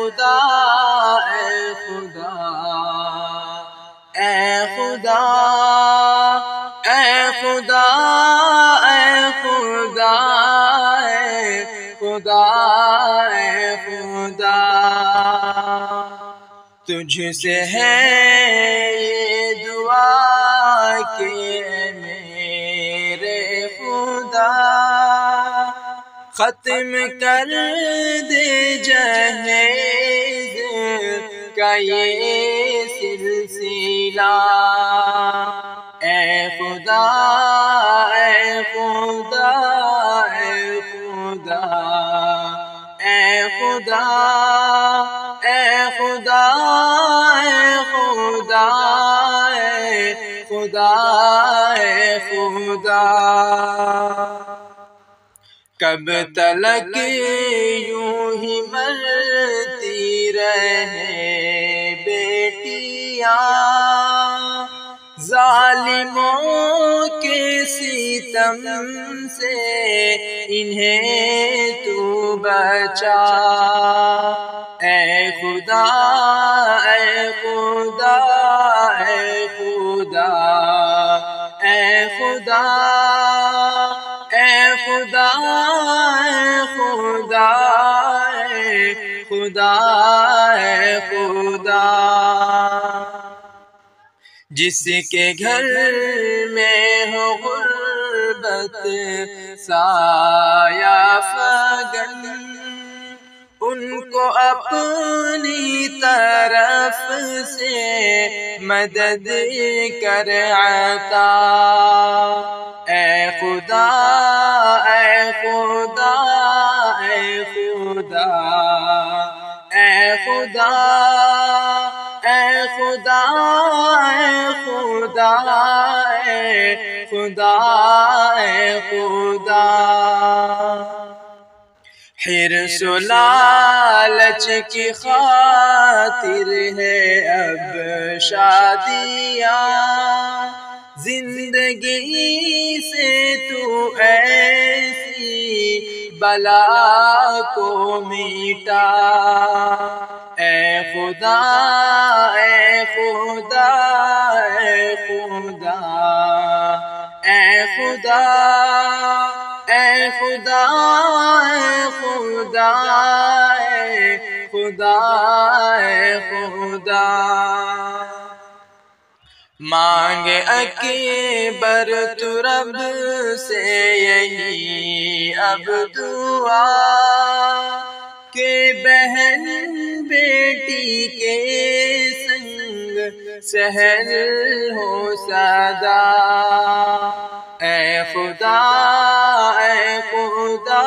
خدا اے خدا اے خدا اے خدا اے خدا اے خدا اے خدا تجھ سے ہے یہ دعا کہ میرے خدا ختم کر دے جہیز کا یہ سلسلہ اے خدا اے خدا اے خدا اے خدا اے خدا اے خدا اے خدا اے خدا کب تلک یوں ہی مرتی رہے بیٹیاں ظالموں کے ستم سے انہیں تو بچا اے خدا اے خدا اے خدا اے خدا اے خدا اے خدا اے خدا اے خدا جس کے گھر میں ہو غربت سایہ فگن ان کو اپنی طرف سے مدد کر عطا اے خدا اے خدا اے خدا اے خدا اے خدا اے خدا اے خدا اے خدا حرص و لالچ کی خاطر ہے اب شادیاں زندگی سے تو ایسی بلا کو میٹا اے خدا اے خدا اے خدا اے خدا اے خدا اے خدا اے خدا اے خدا مانگ اکبر تو رب سے یہی اب دعا کہ بہن بیٹی کے سنگ سہل ہو سدا اے خدا اے خدا